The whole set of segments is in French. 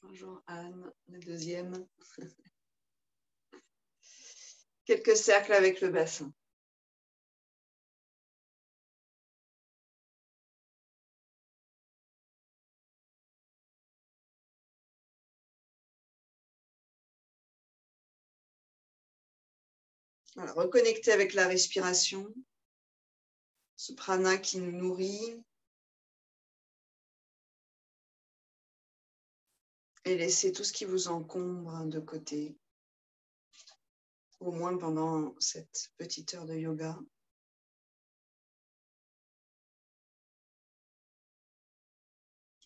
Bonjour Anne, la deuxième. Quelques cercles avec le bassin. Voilà, reconnecter avec la respiration, ce prana qui nous nourrit, et laisser tout ce qui vous encombre de côté, au moins pendant cette petite heure de yoga.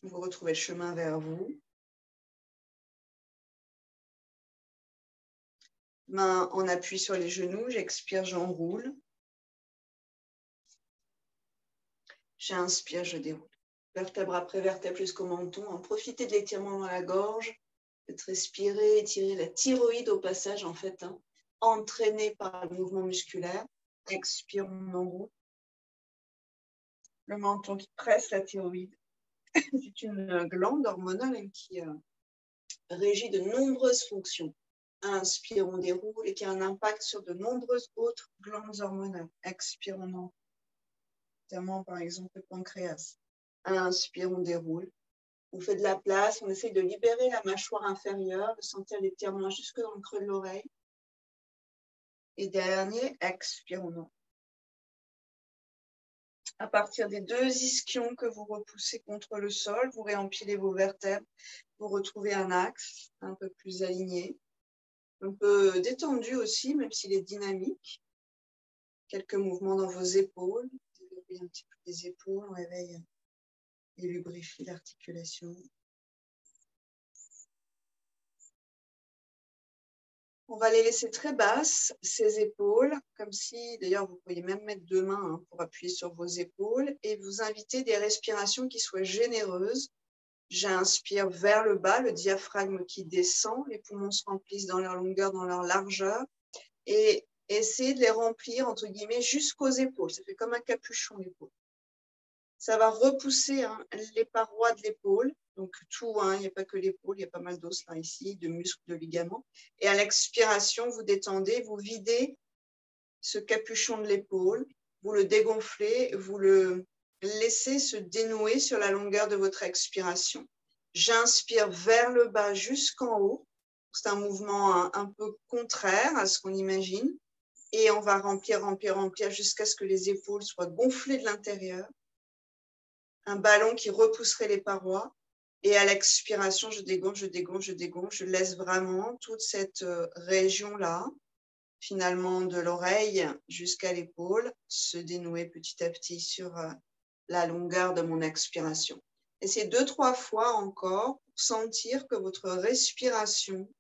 Vous retrouvez le chemin vers vous. Main en appui sur les genoux, j'expire, j'enroule. J'inspire, je déroule. Vertèbre après vertèbre jusqu'au menton. Profitez de l'étirement dans la gorge. Faites respirer, étirer la thyroïde au passage, en fait, entraîné par le mouvement musculaire. Expire, on enroule. Le menton qui presse la thyroïde. C'est une glande hormonale qui régit de nombreuses fonctions. Inspire, on déroule et qui a un impact sur de nombreuses autres glandes hormonales. Expire, on enroule. Notamment, par exemple, le pancréas. Inspire, on déroule. On fait de la place, on essaie de libérer la mâchoire inférieure, de sentir l'étirement jusque dans le creux de l'oreille. Et dernier, expire, on enroule. À partir des deux ischions que vous repoussez contre le sol, vous réempilez vos vertèbres, vous retrouvez un axe un peu plus aligné, un peu détendu aussi, même s'il est dynamique. Quelques mouvements dans vos épaules, développez un petit peu les épaules, on réveille et lubrifie l'articulation. On va les laisser très basses, ces épaules, comme si, d'ailleurs, vous pourriez même mettre deux mains pour appuyer sur vos épaules et vous inviter des respirations qui soient généreuses. J'inspire vers le bas, le diaphragme qui descend, les poumons se remplissent dans leur longueur, dans leur largeur et essayez de les remplir, entre guillemets, jusqu'aux épaules. Ça fait comme un capuchon, l'épaule. Ça va repousser les parois de l'épaule. Donc tout, il n'y a pas que l'épaule, il y a pas mal d'os là, ici, de muscles, de ligaments. Et à l'expiration, vous détendez, vous videz ce capuchon de l'épaule, vous le dégonflez, vous le laissez se dénouer sur la longueur de votre expiration. J'inspire vers le bas jusqu'en haut. C'est un mouvement un peu contraire à ce qu'on imagine. Et on va remplir, remplir, remplir jusqu'à ce que les épaules soient gonflées de l'intérieur. Un ballon qui repousserait les parois. Et à l'expiration, je dégonfle, je dégonfle, je dégonfle. Je laisse vraiment toute cette région-là, finalement de l'oreille jusqu'à l'épaule, se dénouer petit à petit sur la longueur de mon expiration. Essayez 2-3 fois encore pour sentir que votre respiration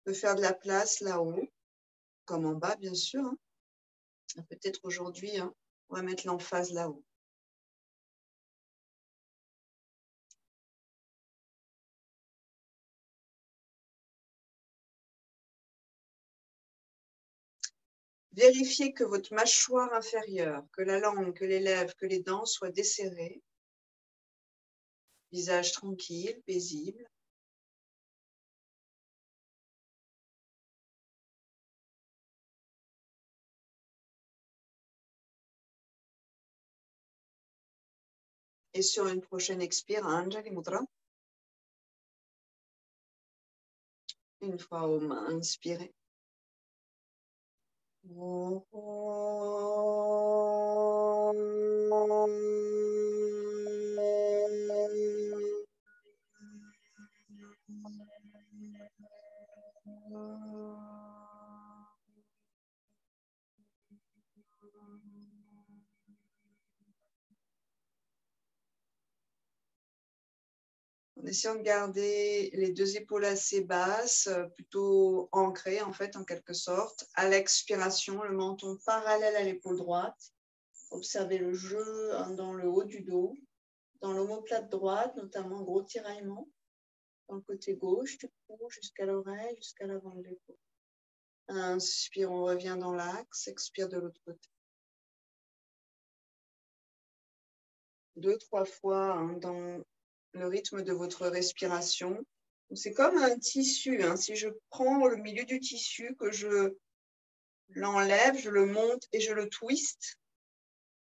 peut faire de la place là-haut, comme en bas bien sûr. Peut-être aujourd'hui, on va mettre l'emphase là-haut. Vérifiez que votre mâchoire inférieure, que la langue, que les lèvres, que les dents soient desserrées. Visage tranquille, paisible. Et sur une prochaine expire, Anjali Mudra. Une fois aux mains, inspirez. En essayant de garder les deux épaules assez basses, plutôt ancrées en fait, en quelque sorte. À l'expiration, le menton parallèle à l'épaule droite. Observez le jeu dans le haut du dos, dans l'omoplate droite, notamment gros tiraillement. Dans le côté gauche du cou, jusqu'à l'oreille, jusqu'à l'avant de l'épaule. Inspire, on revient dans l'axe. Expire de l'autre côté. 2-3 fois dans le rythme de votre respiration. C'est comme un tissu. Hein. Si je prends le milieu du tissu, que je l'enlève, je le monte et je le twiste,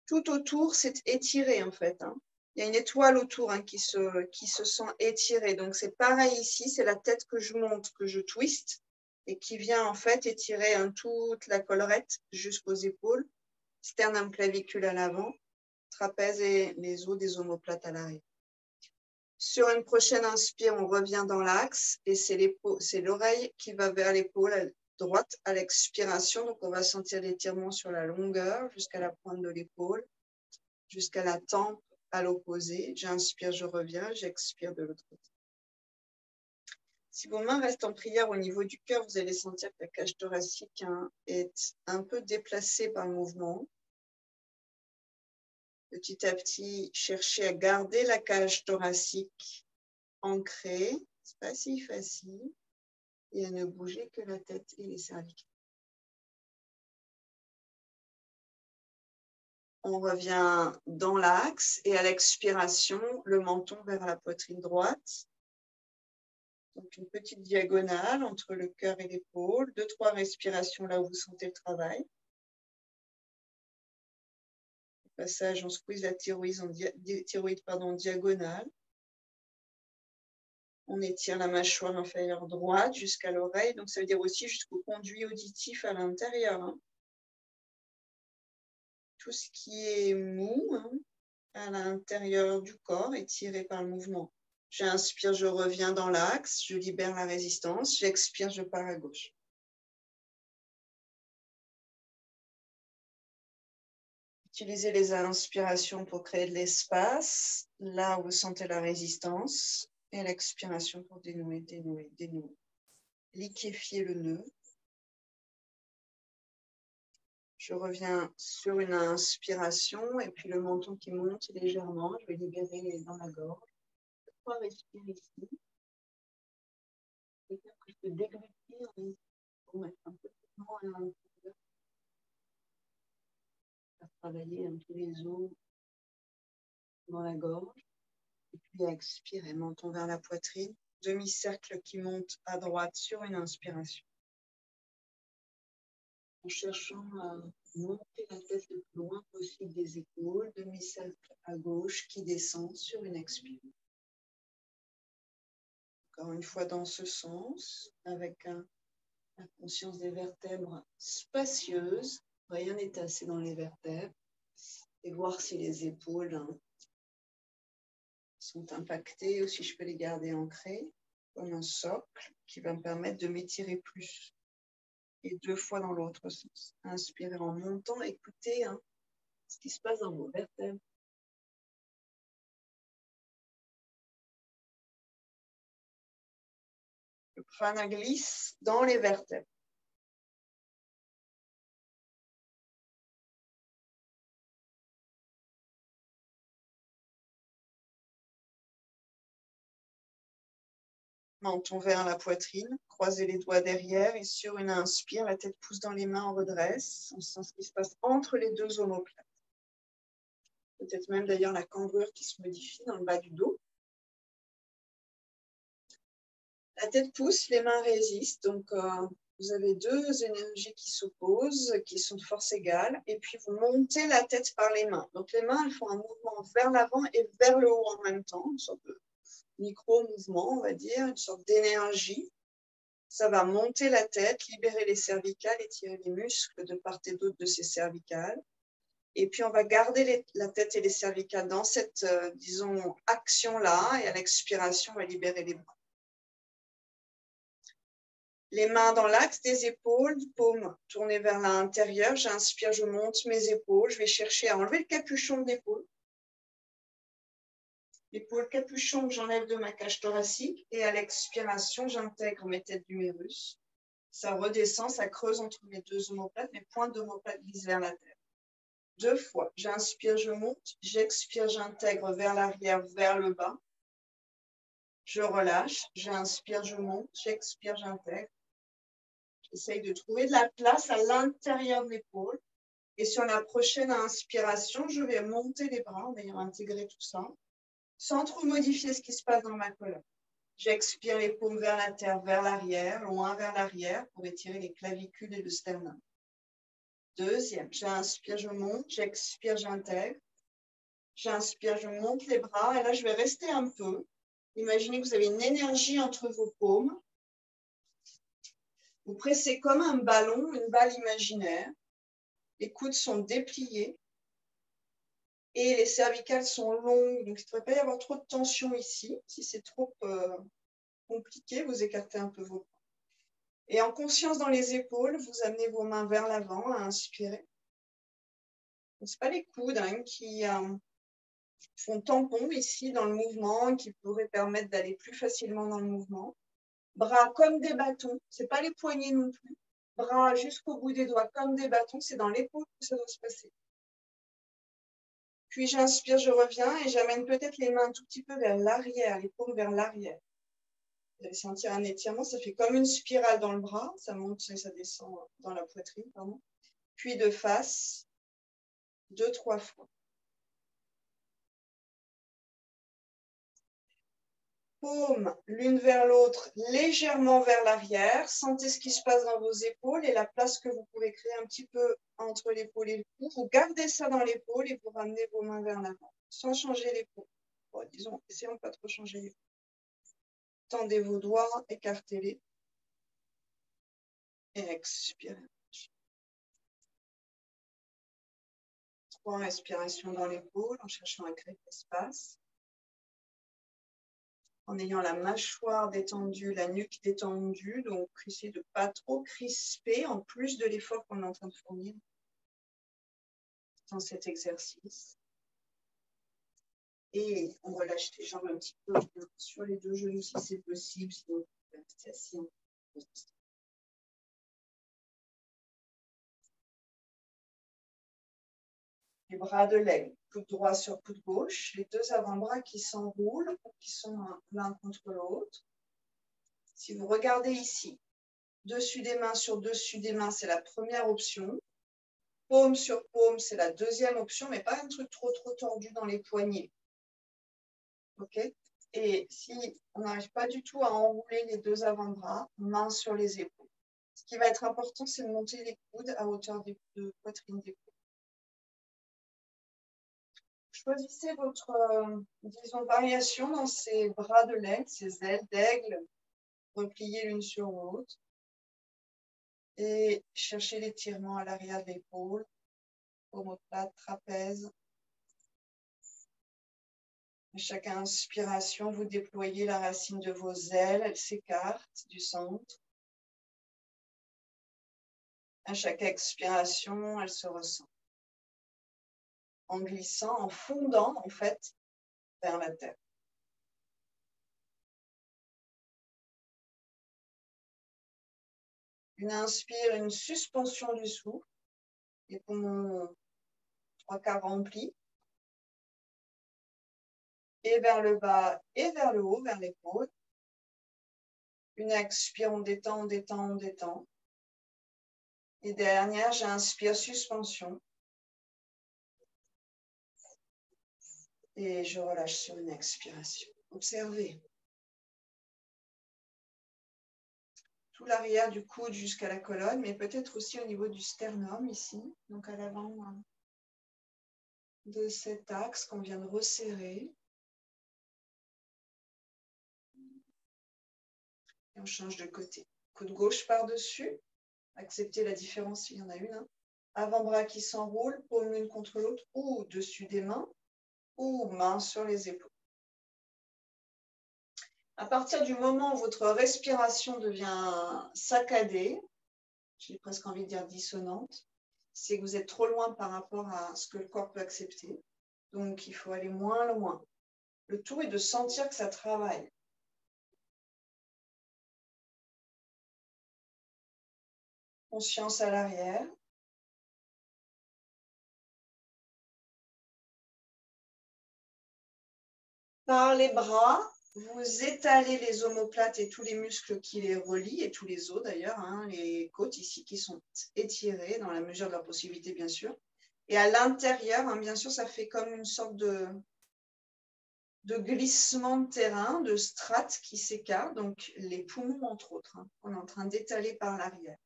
tout autour, c'est étiré en fait. Hein. Il y a une étoile autour hein, qui se sent étirée. Donc, c'est pareil ici, c'est la tête que je monte, que je twiste et qui vient en fait étirer hein, toute la collerette jusqu'aux épaules, sternum clavicule à l'avant, trapèze et les os des omoplates à l'arrière. Sur une prochaine inspire, on revient dans l'axe et c'est l'oreille qui va vers l'épaule droite à l'expiration. Donc, on va sentir l'étirement sur la longueur jusqu'à la pointe de l'épaule, jusqu'à la tempe à l'opposé. J'inspire, je reviens, j'expire de l'autre côté. Si vos mains restent en prière au niveau du cœur, vous allez sentir que la cage thoracique hein, est un peu déplacée par le mouvement. Petit à petit, cherchez à garder la cage thoracique ancrée. C'est pas si facile. Et à ne bouger que la tête et les cervicales. On revient dans l'axe et à l'expiration, le menton vers la poitrine droite. Donc une petite diagonale entre le cœur et l'épaule. 2-3 respirations là où vous sentez le travail. Au passage, on squeeze la thyroïde en diagonale. On étire la mâchoire inférieure droite jusqu'à l'oreille. Donc ça veut dire aussi jusqu'au conduit auditif à l'intérieur. Hein. Tout ce qui est mou hein, à l'intérieur du corps est tiré par le mouvement. J'inspire, je reviens dans l'axe, je libère la résistance. J'expire, je pars à gauche. Utilisez les inspirations pour créer de l'espace, là où vous sentez la résistance, et l'expiration pour dénouer, dénouer, dénouer. Liquéfiez le nœud. Je reviens sur une inspiration et puis le menton qui monte légèrement. Je vais libérer dans la gorge. Je vais respirer ici. Je peux déglutir pour mettre un peu de temps à l'intérieur. Travailler un peu les os dans la gorge. Et puis expirer, menton vers la poitrine. Demi-cercle qui monte à droite sur une inspiration. En cherchant à monter la tête le plus loin possible des épaules, demi-cercle à gauche qui descend sur une expiration. Encore une fois dans ce sens, avec la conscience des vertèbres spacieuses, rien n'est tassé dans les vertèbres, et voir si les épaules sont impactées ou si je peux les garder ancrées, comme un socle qui va me permettre de m'étirer plus. Et 2 fois dans l'autre sens. Inspirez en montant, écoutez hein, ce qui se passe dans vos vertèbres. Le prana glisse dans les vertèbres. Menton vers la poitrine, croisez les doigts derrière et sur une inspire, la tête pousse dans les mains, on redresse. On sent ce qui se passe entre les deux omoplates. Peut-être même d'ailleurs la cambrure qui se modifie dans le bas du dos. La tête pousse, les mains résistent. Donc, vous avez 2 énergies qui s'opposent, qui sont de force égale. Et puis, vous montez la tête par les mains. Donc, les mains, elles font un mouvement vers l'avant et vers le haut en même temps. Une sorte de micro-mouvement, on va dire, une sorte d'énergie. Ça va monter la tête, libérer les cervicales, étirer les muscles de part et d'autre de ces cervicales. Et puis, on va garder la tête et les cervicales dans cette, disons, action-là. Et à l'expiration, on va libérer les bras. Les mains dans l'axe des épaules, paumes tournées vers l'intérieur. J'inspire, je monte mes épaules. Je vais chercher à enlever le capuchon de l'épaule. L'épaule capuchon que j'enlève de ma cage thoracique. Et à l'expiration, j'intègre mes têtes d'humérus. Ça redescend, ça creuse entre mes 2 omoplates. Mes pointes d'omoplate glissent vers la terre. 2 fois. J'inspire, je monte. J'expire, j'intègre vers l'arrière, vers le bas. Je relâche. J'inspire, je monte. J'expire, j'intègre. J'essaye de trouver de la place à l'intérieur de l'épaule. Et sur la prochaine inspiration, je vais monter les bras en ayant intégré tout ça, sans trop modifier ce qui se passe dans ma colonne. J'expire les paumes vers la terre, vers l'arrière, loin vers l'arrière pour étirer les clavicules et le sternum. Deuxième, j'inspire, je monte, j'expire, j'intègre. J'inspire, je monte les bras et là, je vais rester un peu. Imaginez que vous avez une énergie entre vos paumes. Vous pressez comme un ballon, une balle imaginaire. Les coudes sont dépliés et les cervicales sont longues. Donc, il ne devrait pas y avoir trop de tension ici. Si c'est trop compliqué, vous écartez un peu vos bras. Et en conscience dans les épaules, vous amenez vos mains vers l'avant à inspirer. Ce n'est pas les coudes qui font tampon ici dans le mouvement, qui pourraient permettre d'aller plus facilement dans le mouvement. Bras comme des bâtons, ce n'est pas les poignets non plus. Bras jusqu'au bout des doigts comme des bâtons, c'est dans l'épaule que ça doit se passer. Puis j'inspire, je reviens et j'amène peut-être les mains un tout petit peu vers l'arrière, les paumes vers l'arrière. Vous allez sentir un étirement, ça fait comme une spirale dans le bras, ça monte et ça descend dans la poitrine, pardon. Puis de face, 2-3 fois. Paumes l'une vers l'autre, légèrement vers l'arrière. Sentez ce qui se passe dans vos épaules et la place que vous pouvez créer un petit peu entre l'épaule et le cou. Vous gardez ça dans l'épaule et vous ramenez vos mains vers l'avant, sans changer l'épaule. Bon, disons, essayons de pas trop changer l'épaule. Tendez vos doigts, écartez-les. Et expirez. 3 respirations dans l'épaule en cherchant à créer de l'espace. En ayant la mâchoire détendue, la nuque détendue. Donc, essayez de ne pas trop crisper en plus de l'effort qu'on est en train de fournir dans cet exercice. Et on relâche les jambes un petit peu sur les 2 genoux si c'est possible. Sinon, vous pouvez rester assis. Les bras de l'aigle, coude droit sur coude gauche, les 2 avant-bras qui s'enroulent, qui sont l'un contre l'autre. Si vous regardez ici, dessus des mains sur dessus des mains, c'est la première option. Paume sur paume, c'est la deuxième option, mais pas un truc trop tordu dans les poignets. OK? Et si on n'arrive pas du tout à enrouler les 2 avant-bras, mains sur les épaules. Ce qui va être important, c'est de monter les coudes à hauteur de poitrine d'épaule. Choisissez votre, disons, variation dans ces bras de l'aigle, ces ailes d'aigle, repliées l'une sur l'autre. Et cherchez l'étirement à l'arrière de l'épaule, omoplate, trapèze. À chaque inspiration, vous déployez la racine de vos ailes, elle s'écarte du centre. À chaque expiration, elle se ressent. En glissant, en fondant, en fait, vers la terre. Une inspire, une suspension du souffle, les poumons 3/4 remplis. Et vers le bas et vers le haut, vers l'épaule. Une expire, on détend, on détend, on détend. Et dernière, j'inspire, suspension. Et je relâche sur une expiration. Observez. Tout l'arrière du coude jusqu'à la colonne, mais peut-être aussi au niveau du sternum ici, donc à l'avant de cet axe qu'on vient de resserrer. Et on change de côté. Coude gauche par-dessus. Acceptez la différence s'il y en a une. Avant-bras qui s'enroule, paume l'une contre l'autre ou dessus des mains ou mains sur les épaules. À partir du moment où votre respiration devient saccadée, j'ai presque envie de dire dissonante, c'est que vous êtes trop loin par rapport à ce que le corps peut accepter. Donc, il faut aller moins loin. Le tout est de sentir que ça travaille. Conscience à l'arrière. Par les bras, vous étalez les omoplates et tous les muscles qui les relient, et tous les os d'ailleurs, les côtes ici qui sont étirées dans la mesure de leur possibilité, bien sûr. Et à l'intérieur, bien sûr, ça fait comme une sorte de de glissement de terrain, de strates qui s'écartent, donc les poumons entre autres. Hein. On est en train d'étaler par l'arrière.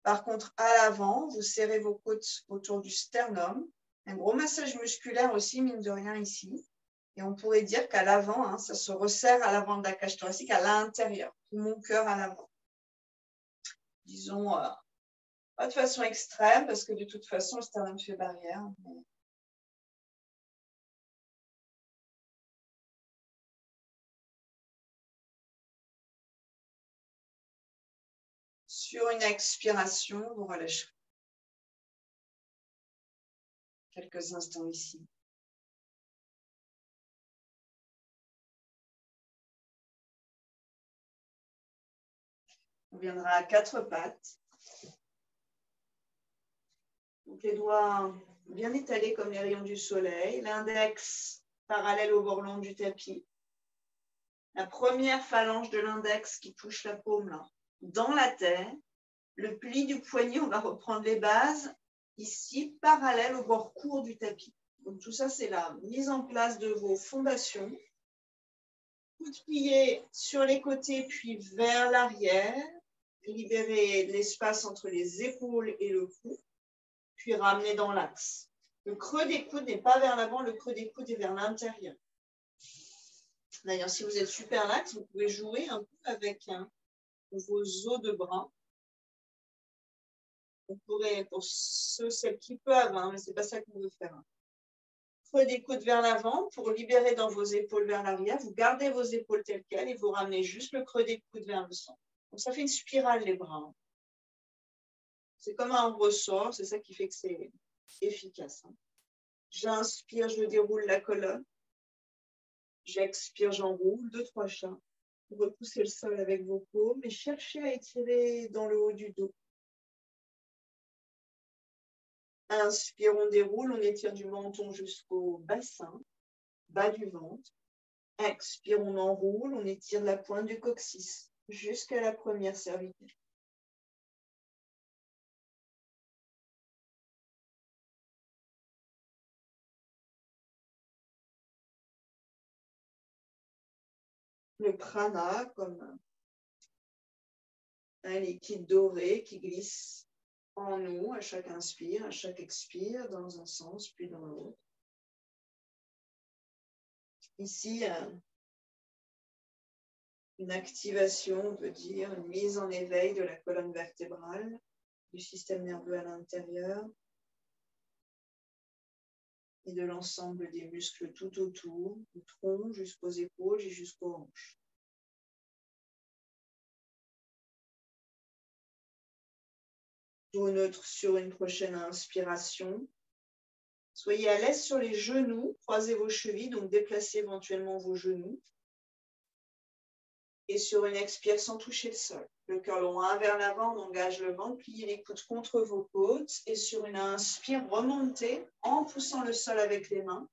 Par contre, à l'avant, vous serrez vos côtes autour du sternum. Un gros massage musculaire aussi, mine de rien, ici. Et on pourrait dire qu'à l'avant, hein, ça se resserre à l'avant de la cage thoracique, à l'intérieur. Poumon, cœur à l'avant. Disons, pas de façon extrême, parce que de toute façon, le sternum fait barrière. Mais... Sur une expiration, vous relâchez. Quelques instants ici. On viendra à quatre pattes. Donc les doigts bien étalés comme les rayons du soleil. L'index parallèle au bord long du tapis. La première phalange de l'index qui touche la paume là, dans la terre. Le pli du poignet, on va reprendre les bases ici, parallèle au bord court du tapis. Donc tout ça, c'est la mise en place de vos fondations. Coude plié sur les côtés, puis vers l'arrière. Libérez l'espace entre les épaules et le cou, puis ramenez dans l'axe. Le creux des coudes n'est pas vers l'avant, le creux des coudes est vers l'intérieur. D'ailleurs, si vous êtes super lax, vous pouvez jouer un peu avec vos os de bras. On pourrait, pour ceux, celles qui peuvent, hein, mais ce n'est pas ça qu'on veut faire. Creux des coudes vers l'avant pour libérer dans vos épaules vers l'arrière. Vous gardez vos épaules telles quelles et vous ramenez juste le creux des coudes vers le centre. Donc, ça fait une spirale, les bras. C'est comme un ressort, c'est ça qui fait que c'est efficace. Hein. J'inspire, je déroule la colonne. J'expire, j'enroule, 2-3 chats. Repoussez le sol avec vos paumes et cherchez à étirer dans le haut du dos. Inspire, on déroule, on étire du menton jusqu'au bassin, bas du ventre. Expire, on enroule, on étire la pointe du coccyx jusqu'à la première cervicale. Le prana comme un liquide doré qui glisse en nous à chaque inspire, à chaque expire, dans un sens puis dans l'autre. Ici, une activation, on peut dire, une mise en éveil de la colonne vertébrale, du système nerveux à l'intérieur et de l'ensemble des muscles tout autour, du tronc jusqu'aux épaules et jusqu'aux hanches. Dos neutre sur une prochaine inspiration. Soyez à l'aise sur les genoux, croisez vos chevilles, donc déplacez éventuellement vos genoux. Et sur une expire sans toucher le sol. Le cœur loin vers l'avant, on engage le ventre, pliez les coudes contre vos côtes. Et sur une inspire, remontez en poussant le sol avec les mains.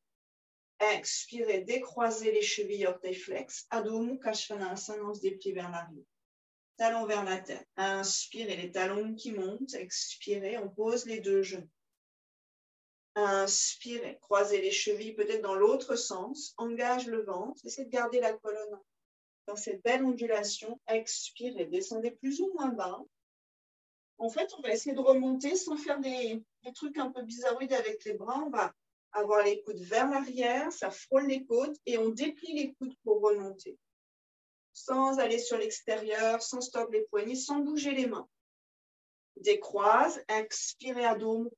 Expirez, décroisez les chevilles, orteils flex. Adho Mukha Svanasana, on se déplie vers l'arrière. Talons vers la terre. Inspirez, les talons qui montent. Expirez, on pose les deux genoux. Inspirez, croisez les chevilles peut-être dans l'autre sens. Engage le ventre. Essayez de garder la colonne dans cette belle ondulation. Expirez, descendez plus ou moins bas. En fait, on va essayer de remonter sans faire des trucs un peu bizarroïdes avec les bras. On va avoir les coudes vers l'arrière, ça frôle les côtes et on déplie les coudes pour remonter. Sans aller sur l'extérieur, sans stop les poignets, sans bouger les mains. Décroise, expirez à dos.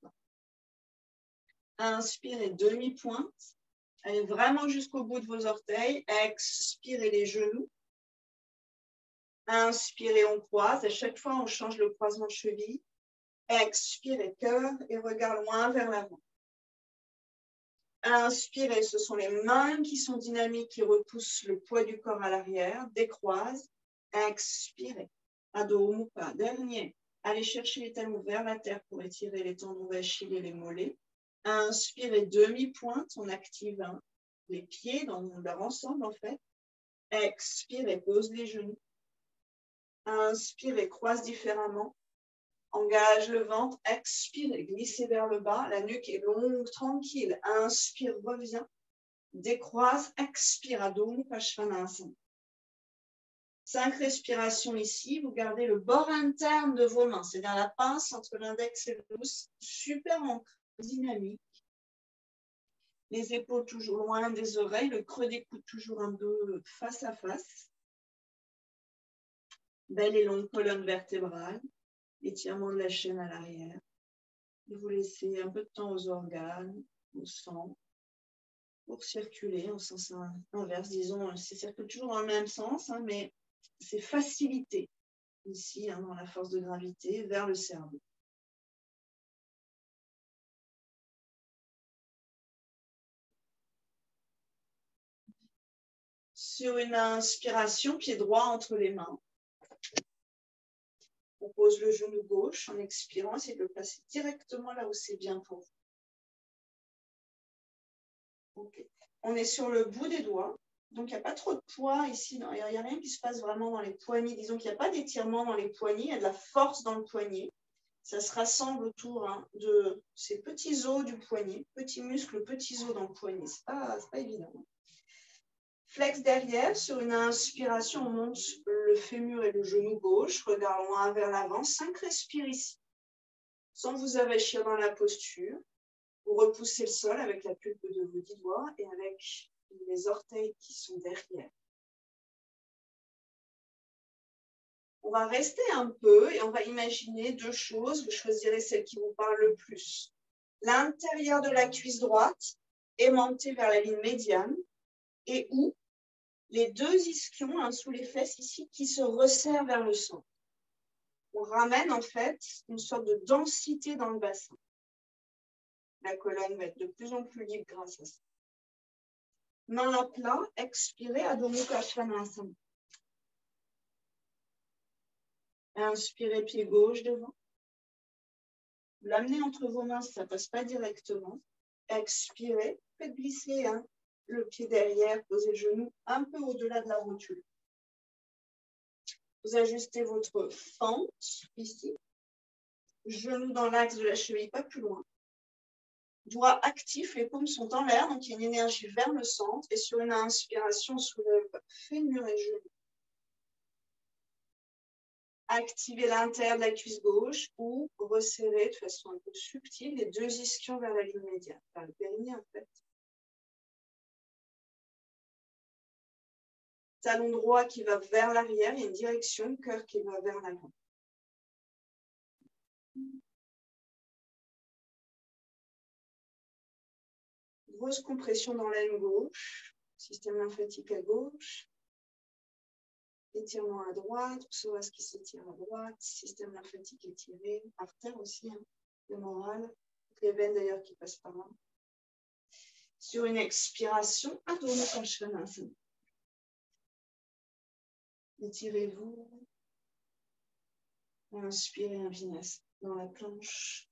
Inspirez, demi-pointe. Allez vraiment jusqu'au bout de vos orteils. Expirez les genoux. Inspirez, on croise. À chaque fois, on change le croisement de cheville. Expirez, cœur et regard loin vers l'avant. Inspirez, ce sont les mains qui sont dynamiques, qui repoussent le poids du corps à l'arrière. Décroise. Expirez. Adho Mukha. Dernier. Allez chercher les talons vers la terre pour étirer les tendons d'Achille et les mollets. Inspirez, demi-pointe. On active les pieds dans leur ensemble, en fait. Expirez, pose les genoux. Inspirez, croise différemment. Engage le ventre. Expirez, glissez vers le bas. La nuque est longue, tranquille. Inspire, reviens. décroise, expire, Adho Mukha Svanasana. 5 respirations ici, vous gardez le bord interne de vos mains, c'est-à-dire la pince entre l'index et le pouce, super ancré, dynamique. Les épaules toujours loin des oreilles, le creux des coudes toujours un peu face à face. Belle et longue colonne vertébrale, étirement de la chaîne à l'arrière. Et vous laissez un peu de temps aux organes, au sang, pour circuler en sens inverse. Disons, ça circule toujours dans le même sens, hein, mais c'est facilité ici, hein, dans la force de gravité, vers le cerveau. Sur une inspiration, pied droit entre les mains. On pose le genou gauche en expirant, essayez de le placer directement là où c'est bien pour vous. Okay. On est sur le bout des doigts, donc il n'y a pas trop de poids ici, il n'y a rien qui se passe vraiment dans les poignets. Disons qu'il n'y a pas d'étirement dans les poignets, il y a de la force dans le poignet. Ça se rassemble autour de ces petits os du poignet, petits muscles, petits os dans le poignet. Ce n'est pas évident. Flex derrière, sur une inspiration, on monte le fémur et le genou gauche, regard loin vers l'avant, 5 respires ici. Sans vous avachir dans la posture, vous repoussez le sol avec la pulpe de vos 10 doigts et avec les orteils qui sont derrière. On va rester un peu et on va imaginer 2 choses. Vous choisirez celle qui vous parle le plus. L'intérieur de la cuisse droite aimanté vers la ligne médiane et où les 2 ischions sous les fesses ici qui se resserrent vers le centre. On ramène en fait une sorte de densité dans le bassin. La colonne va être de plus en plus libre grâce à ça. Main à plat, expirez, Adho Mukha Svanasana. Inspirez, pied gauche devant. Vous l'amenez entre vos mains si ça ne passe pas directement. Expirez, faites glisser le pied derrière, posez le genou un peu au-delà de la rotule. Vous ajustez votre fente ici. Genou dans l'axe de la cheville, pas plus loin. Doigts actifs, les paumes sont en l'air, donc il y a une énergie vers le centre. Et sur une inspiration, soulève fémur et genou. Activez l'intérieur de la cuisse gauche ou resserrez de façon un peu subtile les 2 ischions vers la ligne médiane, vers le périnée en fait. Talon droit qui va vers l'arrière, il y a une direction, cœur qui va vers l'avant. Grosse compression dans l'aine gauche, système lymphatique à gauche. Étirement à droite, psoas qui s'étire à droite, système lymphatique étiré, artère aussi, le moral, les veines d'ailleurs qui passent par là. Sur une expiration, Adho Mukha Svanasana. Étirez-vous. Inspirez un Vinasana dans la planche.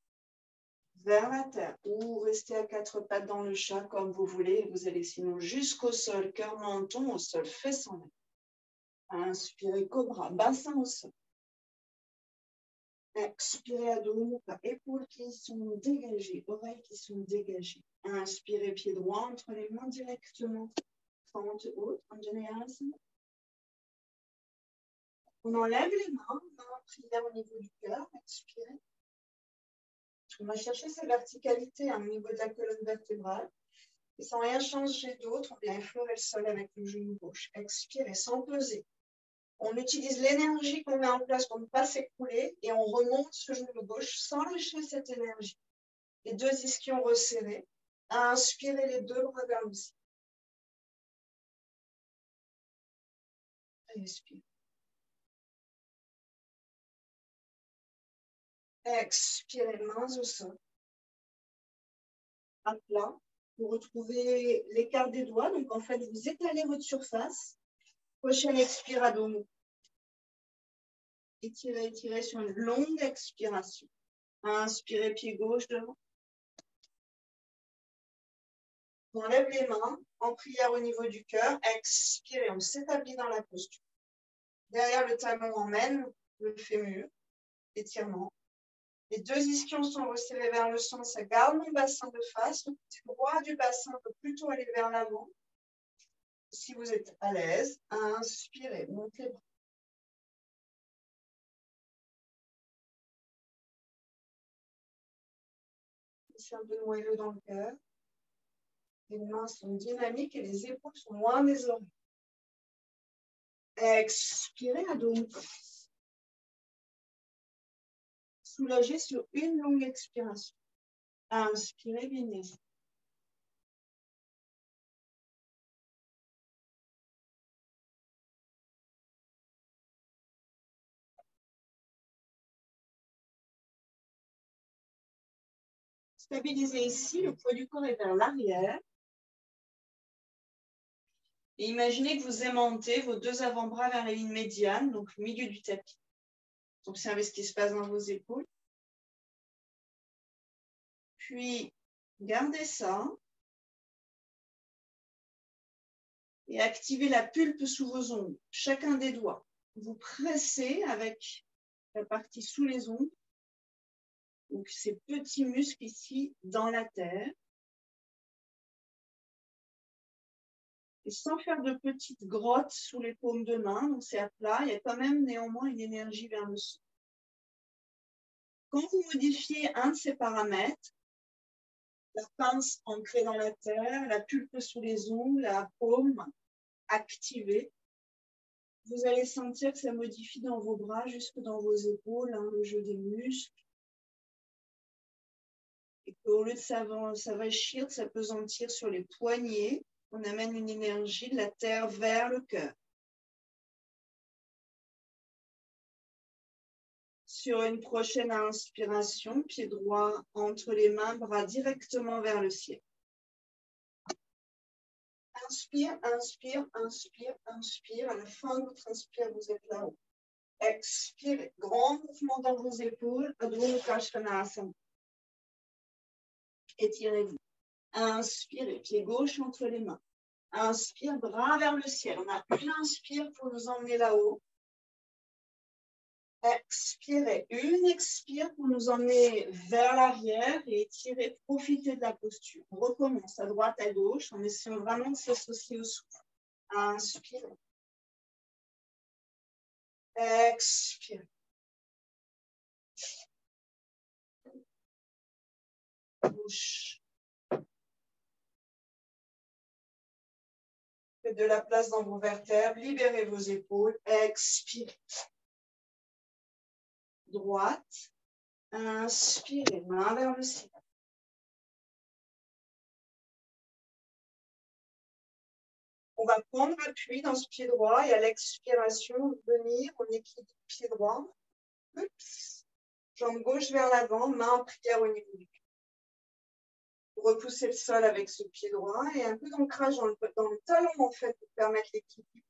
Vers la terre ou restez à 4 pattes dans le chat comme vous voulez. Vous allez sinon jusqu'au sol, cœur menton au sol, fesses en l'air. Inspirez cobra, bassin au sol. Expirez Adho Mukha, épaules qui sont dégagées, oreilles qui sont dégagées. Inspirez pied droit entre les mains directement. Fente haute, Anjaneyasana. On enlève les mains, prière au niveau du cœur. Expirez. On va chercher sa verticalité au niveau de la colonne vertébrale. Et sans rien changer d'autre, on vient effleurer le sol avec le genou gauche. Expirez sans peser. On utilise l'énergie qu'on met en place pour ne pas s'écrouler et on remonte ce genou gauche sans lâcher cette énergie. Les 2 ischions resserrés. Inspirez les 2 bras vers le ciel. Respire. Expirez, mains au sol. À plat. Vous retrouvez l'écart des doigts. Donc, en fait, vous étalez votre surface. Prochaine expire, Adho Mukha. Étirez, étirez sur une longue expiration. Inspirez, pied gauche devant. On lève les mains en prière au niveau du cœur. Expirez, on s'établit dans la posture. Derrière le talon, on emmène le fémur. Étirement. Les deux ischions sont resserrés vers le centre, ça garde mon bassin de face. Le côté droit du bassin peut plutôt aller vers l'avant. Si vous êtes à l'aise, inspirez, montez les bras. C'est un peu moelleux dans le cœur. Les mains sont dynamiques et les épaules sont loin des oreilles. Expirez à dos. Soulagez sur une longue expiration. Inspirez, bien. Stabilisez ici, le poids du corps est vers l'arrière. Et imaginez que vous aimantez vos deux avant-bras vers les lignes médianes, donc le milieu du tapis. Observez ce qui se passe dans vos épaules. Puis, gardez ça. Et activez la pulpe sous vos ongles, chacun des doigts. Vous pressez avec la partie sous les ongles, donc ces petits muscles ici dans la terre. Et sans faire de petites grottes sous les paumes de main, donc c'est à plat, il y a quand même néanmoins une énergie vers le sol. Quand vous modifiez un de ces paramètres, la pince ancrée dans la terre, la pulpe sous les ongles, la paume activée, vous allez sentir que ça modifie dans vos bras, jusque dans vos épaules, le jeu des muscles. Et qu'au lieu de s'avachir, de s'apesantir sur les poignets, on amène une énergie de la terre vers le cœur. Sur une prochaine inspiration, pied droit entre les mains, bras directement vers le ciel. Inspire, inspire, inspire, inspire. À la fin de votre inspire, vous êtes là-haut. Expirez. Grand mouvement dans vos épaules. Adho Mukha Svanasana. Étirez-vous. Inspirez. Pied gauche entre les mains. Inspire, bras vers le ciel. On a une inspire pour nous emmener là-haut. Expirez. Une expire pour nous emmener vers l'arrière et étirer, profiter de la posture. On recommence à droite, à gauche en essayant vraiment de s'associer au souffle. Inspirez. Expirez. Bouche. Faites de la place dans vos vertèbres. Libérez vos épaules. Expirez. Droite. Inspirez. Main vers le ciel. On va prendre appui dans ce pied droit et à l'expiration, venir, on équilibre pied droit. Oups. Jambe gauche vers l'avant, main en prière au niveau du cul. Repoussez le sol avec ce pied droit et un peu d'ancrage dans le talon en fait pour permettre l'équilibre.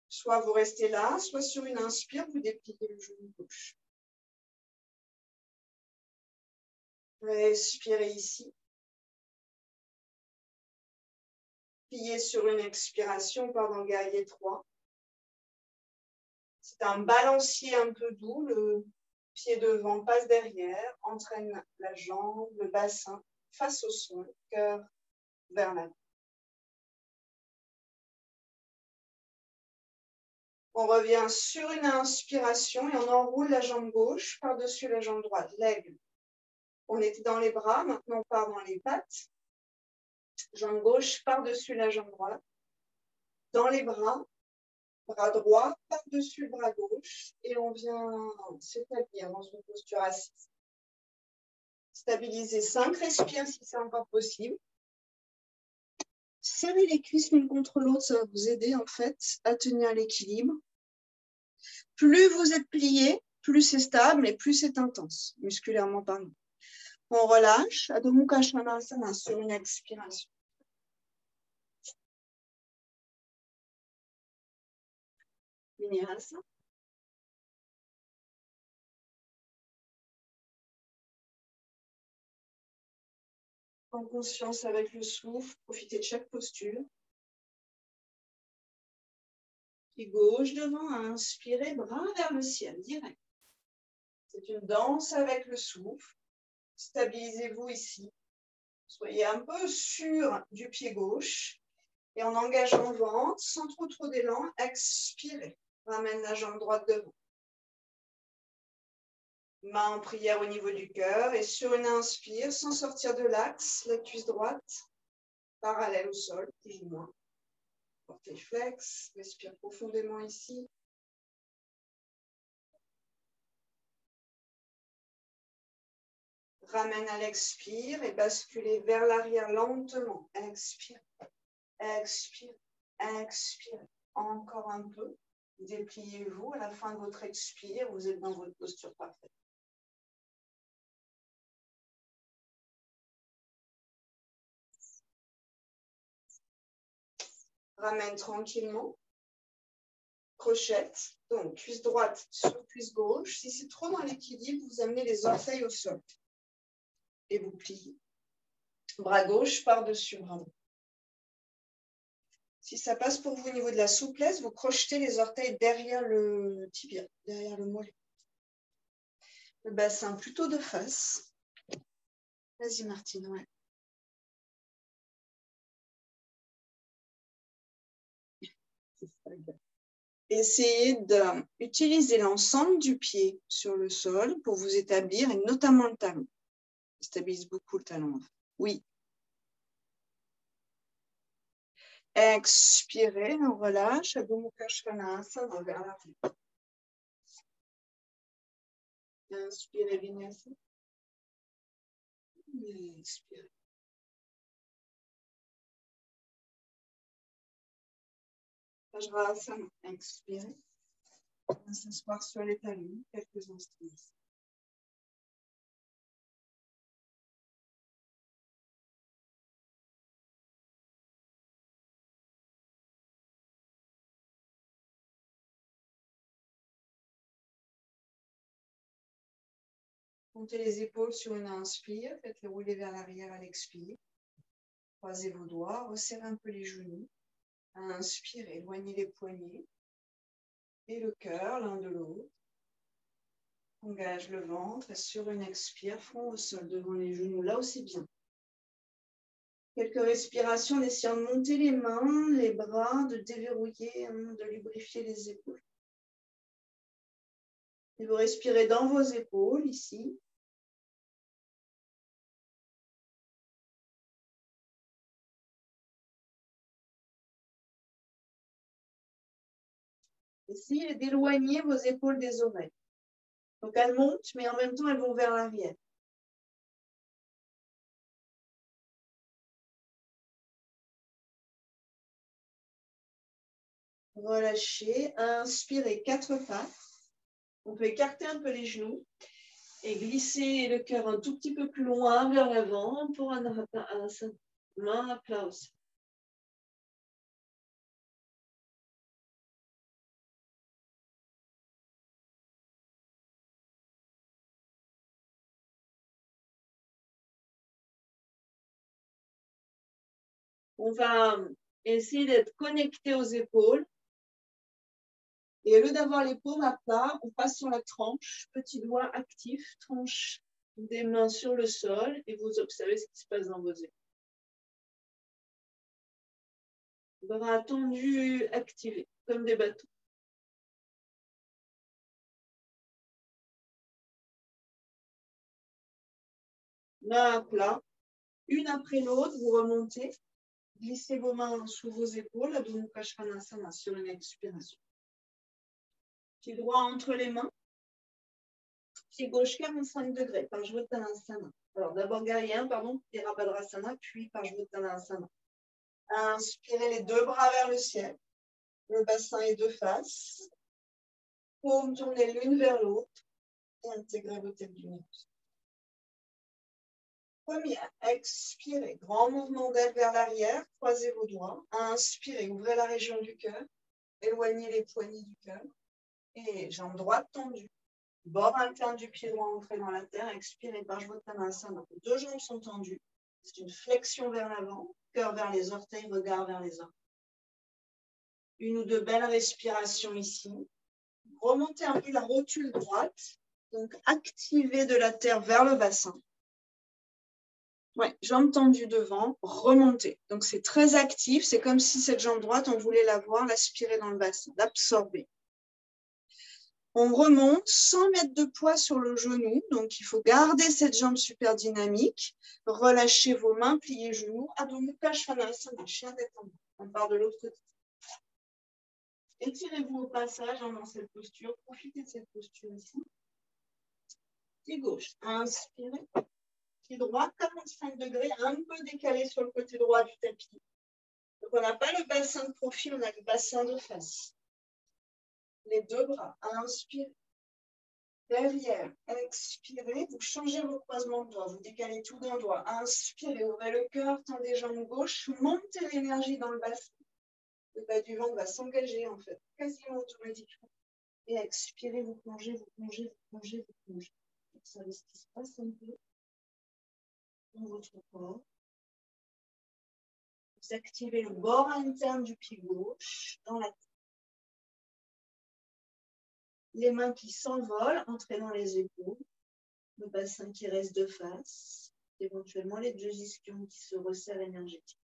Soit vous restez là, soit sur une inspire, vous dépliez le genou gauche. Respirez ici. Pliez sur une expiration, pardon, guerrier 3. C'est un balancier un peu doux, le pied devant passe derrière, entraîne la jambe, le bassin face au sol, cœur vers l'avant. On revient sur une inspiration et on enroule la jambe gauche par-dessus la jambe droite, l'aigle. On était dans les bras, maintenant on part dans les pattes. Jambe gauche par-dessus la jambe droite. Dans les bras, bras droit par-dessus le bras gauche et on vient s'établir dans une posture assise. Stabiliser 5 respires si c'est encore possible. Serrez les cuisses l'une contre l'autre, ça va vous aider en fait à tenir l'équilibre. Plus vous êtes plié, plus c'est stable et plus c'est intense, musculairement parlant. On relâche, Adho Mukha Svanasana sur une expiration. Vinyasa. En conscience avec le souffle, profitez de chaque posture. Pied gauche devant, inspirez, bras vers le ciel, direct. C'est une danse avec le souffle. Stabilisez-vous ici. Soyez un peu sûr du pied gauche. Et en engageant le ventre, sans trop d'élan, expirez. Ramène la jambe droite devant. Main en prière au niveau du cœur. Et sur une inspire, sans sortir de l'axe, la cuisse droite parallèle au sol, plus ou moins. Portez flex. Respire profondément ici. Ramène à l'expire et basculez vers l'arrière lentement. Expire. Expire, expire. Encore un peu. Dépliez-vous. À la fin de votre expire, vous êtes dans votre posture parfaite. Ramène tranquillement. Crochette. Donc, cuisse droite sur cuisse gauche. Si c'est trop dans l'équilibre, vous amenez les orteils au sol. Et vous pliez. Bras gauche par-dessus bras droit. Si ça passe pour vous au niveau de la souplesse, vous crochetez les orteils derrière le tibia, derrière le mollet. Le bassin plutôt de face. Vas-y Martine, ouais. Essayez d'utiliser l'ensemble du pied sur le sol pour vous établir, et notamment le talon. Ça stabilise beaucoup le talon. Oui. Expirez, on relâche. Adho Mukha Svanasana vers l'arrière. Inspirez, Vinyasa. Expirez. Vajrasana. Expirez. On va s'asseoir sur les talons quelques instants. Montez les épaules sur une inspire, faites-les rouler vers l'arrière à l'expire. Croisez vos doigts, resserrez un peu les genoux. Inspirez, éloignez les poignets et le cœur l'un de l'autre. Engage le ventre et sur une expire, front au sol devant les genoux, là où c'est bien. Quelques respirations en essayant de monter les mains, les bras, de déverrouiller, de lubrifier les épaules. Et vous respirez dans vos épaules ici. Essayez d'éloigner vos épaules des oreilles. Donc elles montent, mais en même temps elles vont vers l'arrière. Relâchez, inspirez 4 pattes. On peut écarter un peu les genoux et glisser le cœur un tout petit peu plus loin vers l'avant pour un main à plat au sol. On va essayer d'être connecté aux épaules. Et au lieu d'avoir les paumes à plat, on passe sur la tranche, petit doigt actif, tranche des mains sur le sol et vous observez ce qui se passe dans vos épaules. Bras tendus, activés, comme des bateaux. Main à plat, une après l'autre, vous remontez, glissez vos mains sous vos épaules, Adho Mukha Svanasana sur une expiration. Pied droit entre les mains, pied gauche 45 degrés, Parshvottanasana. Alors d'abord guerrier, Virabhadrasana, puis Parshvottanasana. Inspirez les deux bras vers le ciel, le bassin est de face. Paumes tournez l'une vers l'autre et intégrez vos têtes d'union. Première, expirez, grand mouvement d'aile vers l'arrière, croisez vos doigts. Inspirez, ouvrez la région du cœur, éloignez les poignets du cœur. Et jambe droite tendue. Bord interne du pied droit entré dans la terre. Expirez, Parshvottanasana. Deux jambes sont tendues. C'est une flexion vers l'avant. Cœur vers les orteils, regard vers les orteils. Une ou deux belles respirations ici. Remontez un peu la rotule droite. Donc, activez de la terre vers le bassin. Ouais, jambe tendue devant, remontez. Donc, c'est très actif. C'est comme si cette jambe droite, on voulait la voir, l'aspirer dans le bassin, l'absorber. On remonte sans mettre de poids sur le genou. Donc, il faut garder cette jambe super dynamique. Relâchez vos mains, pliez genoux. Adho Mukha Svanasana, chien détendu. On part de l'autre côté. Étirez-vous au passage dans cette posture. Profitez de cette posture ici. Pied gauche, inspirez. Pied droit, 45 degrés, un peu décalé sur le côté droit du tapis. Donc, on n'a pas le bassin de profil, on a le bassin de face. Les deux bras, inspirez. Derrière, expirez, vous changez vos croisements de doigts, vous décalez tout d'un doigt. Inspirez, ouvrez le cœur, tendez jambes gauche, montez l'énergie dans le bassin. Le bas du ventre va s'engager en fait, quasiment automatiquement. Et expirez, vous plongez, vous plongez, vous plongez, vous plongez. Vous savez ce qui se passe un peu dans votre corps. Vous activez le bord interne du pied gauche dans la tête. Les mains qui s'envolent, entraînant les épaules. Le bassin qui reste de face. Éventuellement les deux ischions qui se resserrent énergétiquement.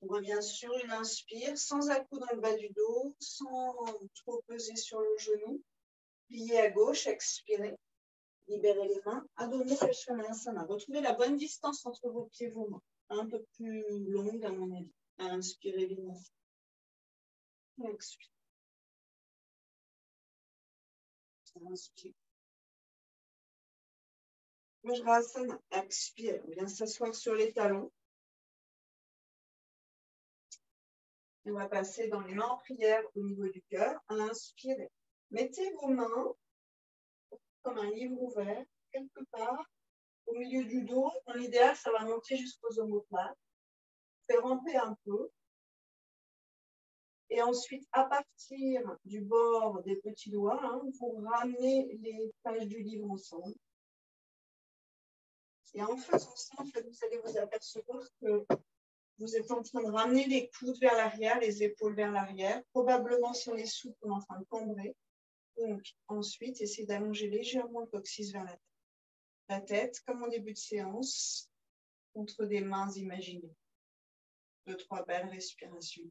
On revient sur une inspire, sans à-coups dans le bas du dos, sans trop peser sur le genou. Pliez à gauche, expirez. Libérez les mains. Adho Mukha Svanasana. Retrouvez la bonne distance entre vos pieds et vos mains. Un peu plus longue à mon avis. Inspirez bien. Expirez. Inspire. Vajrasana. Expire. On vient s'asseoir sur les talons. On va passer dans les mains en prière au niveau du cœur. Inspirez. Mettez vos mains comme un livre ouvert, quelque part, au milieu du dos. Dans l'idéal, ça va monter jusqu'aux omoplates. Faites ramper un peu. Et ensuite, à partir du bord des petits doigts, vous ramenez les pages du livre ensemble. Et en faisant ça, en fait, vous allez vous apercevoir que vous êtes en train de ramener les coudes vers l'arrière, les épaules vers l'arrière. Probablement, si on est souple, on est en train de cambrer. Donc, ensuite, essayez d'allonger légèrement le coccyx vers la tête. La tête, comme en début de séance, contre des mains imaginées. 2-3 belles respirations.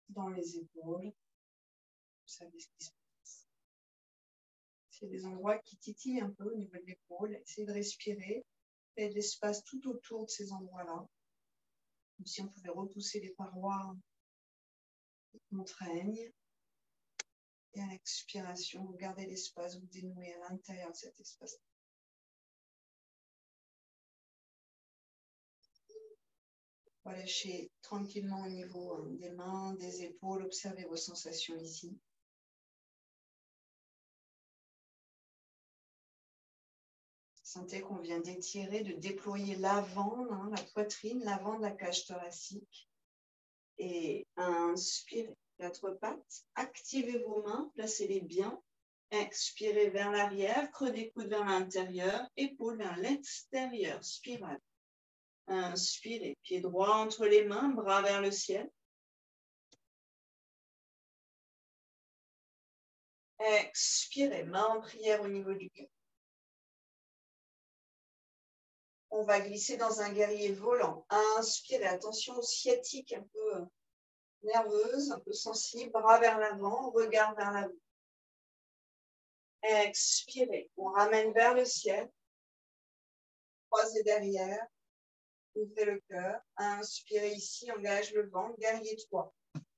Dans les épaules, vous savez ce qui se passe. C'est des endroits qui titillent un peu au niveau de l'épaule. Essayez de respirer. Faites de l'espace tout autour de ces endroits-là. Comme si on pouvait repousser les parois qui contraignent. Et à l'expiration, vous gardez l'espace, vous dénouez à l'intérieur de cet espace. Relâchez tranquillement au niveau des mains, des épaules. Observez vos sensations ici. Sentez qu'on vient d'étirer, de déployer l'avant, la poitrine, l'avant de la cage thoracique. Et inspirez, 4 pattes. Activez vos mains, placez-les bien. Expirez vers l'arrière, creux des coudes vers l'intérieur, épaules vers l'extérieur, spirale. Inspirez, pied droit entre les mains, bras vers le ciel. Expirez, main en prière au niveau du cœur. On va glisser dans un guerrier volant. Inspirez, attention aux sciatiques un peu nerveuses, un peu sensibles, bras vers l'avant, regard vers l'avant. Expirez, on ramène vers le ciel. Croisez derrière, ouvrez le cœur. Inspirez ici, engage le ventre, guerrier 3.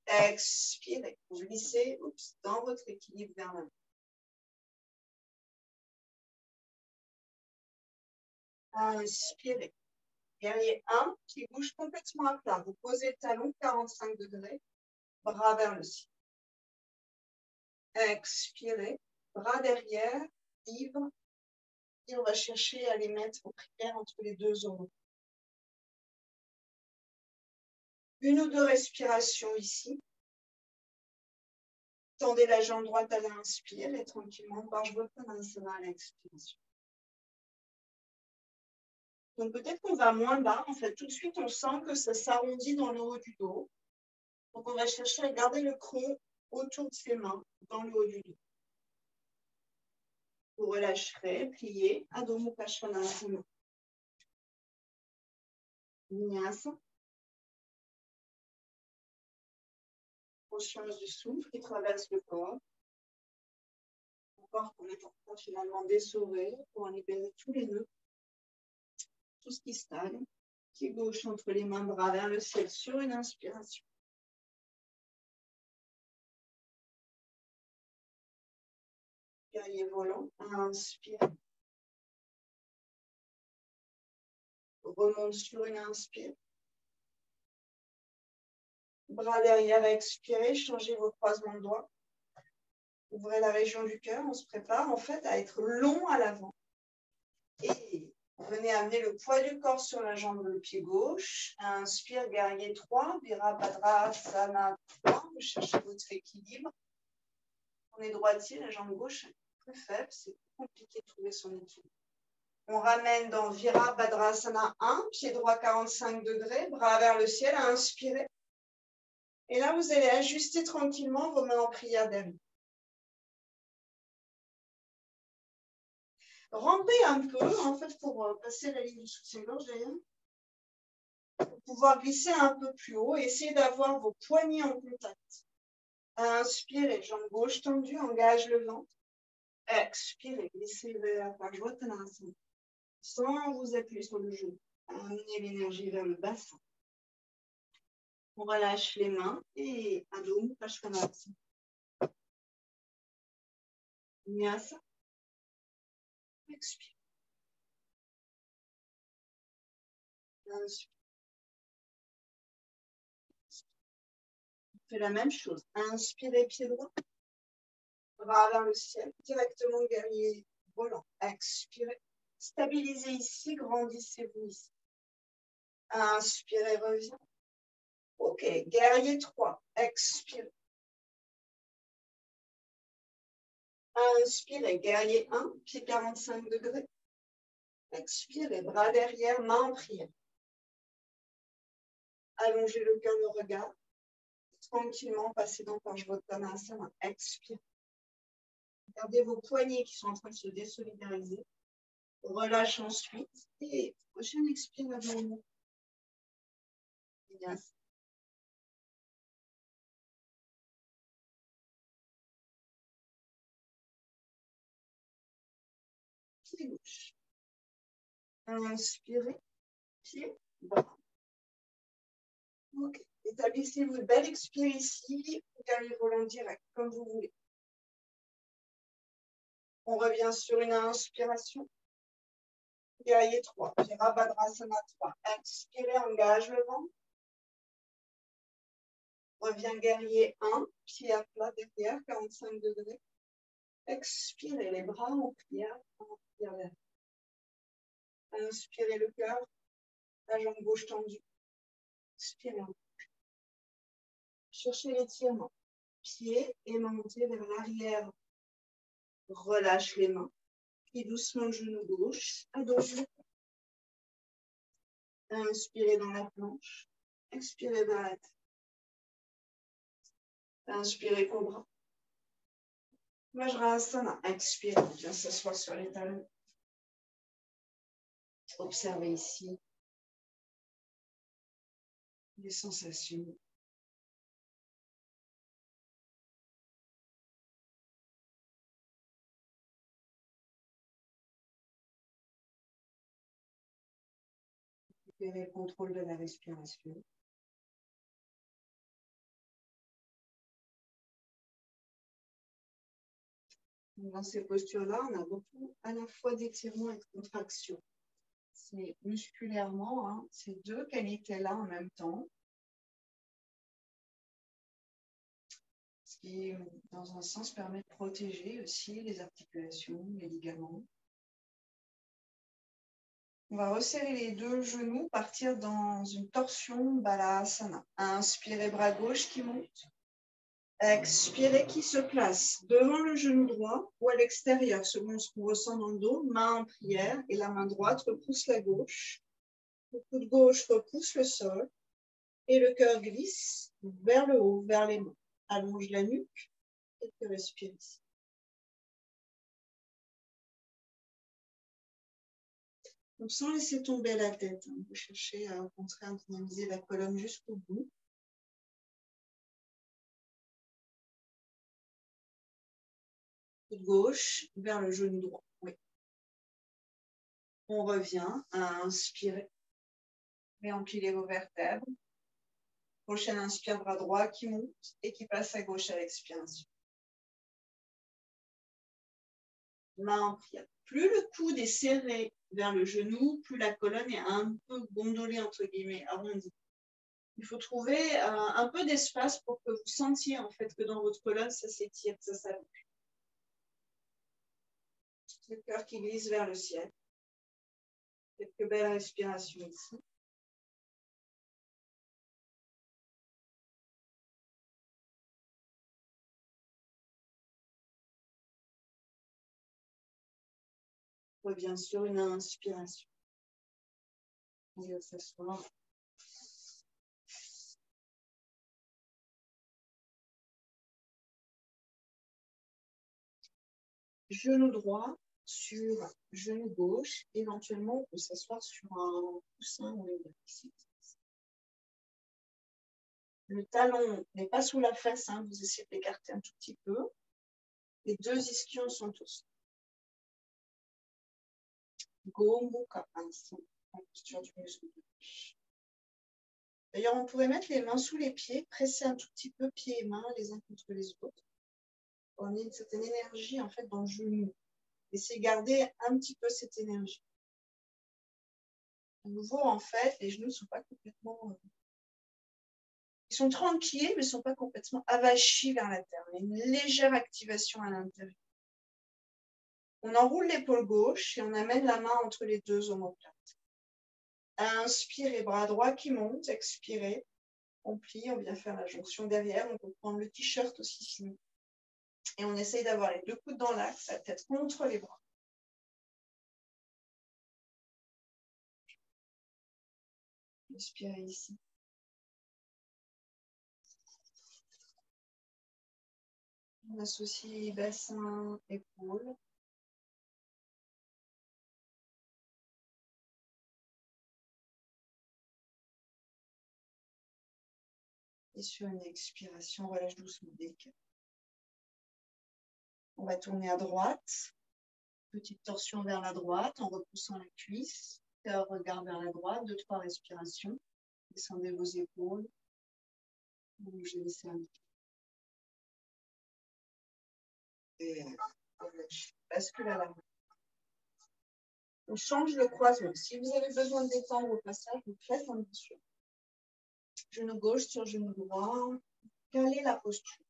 Expirez, vous glissez dans votre équilibre vers l'avant. Inspirez. Guerrier 1 qui bouge complètement à plat. Vous posez le talon 45 degrés, bras vers le ciel. Expirez, bras derrière, libre. Et on va chercher à les mettre en prière entre les deux omoplates. Une ou deux respirations ici. Tendez la jambe droite à l'inspire et tranquillement, Vajrasana à l'expiration. Donc, peut-être qu'on va moins bas. En fait, tout de suite, on sent que ça s'arrondit dans le haut du dos. Donc, on va chercher à garder le creux autour de ses mains, dans le haut du dos. Vous relâcherez, pliez, Adho Mukha Svanasana. Vinyasa. Conscience du souffle qui traverse le corps. Le corps qu'on est en train finalement d'essorer pour en libérer tous les nœuds, tout ce qui stagne. Pied gauche entre les mains, bras vers le ciel sur une inspiration. Guerrier volant, inspire. Remonte sur une inspire. Bras derrière, expirez, changez vos croisements de doigts. Ouvrez la région du cœur, on se prépare en fait à être long à l'avant. Et venez amener le poids du corps sur la jambe, le pied gauche. Inspire, guerrier 3, Virabhadrasana 3. Vous cherchez votre équilibre. On est droitier, la jambe gauche est plus faible, c'est plus compliqué de trouver son équilibre. On ramène dans Virabhadrasana 1, pied droit 45 degrés, bras vers le ciel, à inspirer. Et là, vous allez ajuster tranquillement vos mains en prière derrière. Rampez un peu, en fait, pour passer la ligne du soutien-gorge derrière. Pour pouvoir glisser un peu plus haut, essayez d'avoir vos poignets en contact. Inspirez, jambe gauche tendue, engage le ventre. Expirez, glissez vers Vajratanasana. Sans vous appuyer sur le genou. Amenez l'énergie vers le bassin. On relâche les mains et Adho Mukha Svanasana. Vinyasa. Expire. Inspire. On fait la même chose. Inspirez, pied droit. Bras vers le ciel. Directement guerrier volant. Expirez. Stabilisez ici, grandissez-vous ici. Inspirez, revient. Ok, guerrier 3. Expirez. Inspirez, guerrier 1, pied 45 degrés. Expirez, bras derrière, main en prière. Allongez le cœur, le regard. Tranquillement, passez dans Vajratanasana. Expirez. Gardez vos poignets qui sont en train de se désolidariser. Relâche ensuite. Et prochaine expiration. Vinyasa. Pied gauche. Inspirez. Pied, bras. Ok. Établissez une belle expire ici. Guerrier volant direct, comme vous voulez. On revient sur une inspiration. Guerrier 3. Virabhadrasana 3. Inspirez, engage le ventre. Revient guerrier 1. Pied à plat derrière, 45 degrés. Expirez les bras en prière. Inspirez le cœur. La jambe gauche tendue. Expirez. Cherchez l'étirement. Pied aimanté vers l'arrière. Relâche les mains. Puis doucement le genou gauche. Adho. Inspirez dans la planche. Expirez vers la tête. Inspirez cobra. Vajrasana. Expirez. Bien s'asseoir sur les talons. Observez ici les sensations. Récupérez le contrôle de la respiration. Dans ces postures-là, on a beaucoup à la fois d'étirement et de contraction. C'est musculairement, hein, ces deux qualités-là en même temps. Ce qui, dans un sens, permet de protéger aussi les articulations, les ligaments. On va resserrer les deux genoux, partir dans une torsion Balasana. Inspirez, bras gauche qui monte. Expirez, qui se place devant le genou droit ou à l'extérieur, selon ce qu'on ressent dans le dos. Main en prière et la main droite repousse la gauche. Le coude gauche repousse le sol et le cœur glisse vers le haut, vers les mains. Allonge la nuque et tu respires ici. Donc, sans laisser tomber la tête, hein, vous cherchez à, au contraire, dynamiser la colonne jusqu'au bout. Coude gauche vers le genou droit. Oui. On revient à inspirer. Réempilez vos vertèbres. Prochaine inspire, bras droit qui monte et qui passe à gauche à l'expiration. Main en prière. Plus le coude est serré vers le genou, plus la colonne est un peu gondolée, entre guillemets, arrondie. Il faut trouver un peu d'espace pour que vous sentiez en fait que dans votre colonne, ça s'étire, ça s'allonge. Le cœur qui glisse vers le ciel. Quelques belles respirations ici. On revient sur une inspiration. On va s'asseoir. Genou droit sur genou gauche. Éventuellement, on peut s'asseoir sur un coussin ou une ici. Le talon n'est pas sous la fesse, hein, vous essayez de l'écarter un tout petit peu. Les deux ischions sont au sol. Gomu Kappa, en posture du muscle de gauche. D'ailleurs, on pourrait mettre les mains sous les pieds, presser un tout petit peu pieds et mains les uns contre les autres. On a une certaine énergie en fait dans le genou. Essayez de garder un petit peu cette énergie. À nouveau, en fait, les genoux ne sont pas complètement... Ils sont tranquilles, mais ne sont pas complètement avachis vers la terre. Il y a une légère activation à l'intérieur. On enroule l'épaule gauche et on amène la main entre les deux omoplates. Inspirez, bras droit qui monte, expirez. On plie, on vient faire la jonction derrière. On peut prendre le t-shirt aussi sinon. Et on essaye d'avoir les deux coudes dans l'axe, la tête contre les bras. Inspirez ici. On associe bassin, épaules. Et sur une expiration, on relâche doucement les cœurs. On va tourner à droite. Petite torsion vers la droite en repoussant la cuisse. Cœur, regard vers la droite. 2-3 respirations. Descendez vos épaules. Bougez les cervicales. Et relâchez. Bascule à la main. On change le croisement. Si vous avez besoin de détendre au passage, vous faites en mission. Genou gauche sur genou droit. Calez la posture.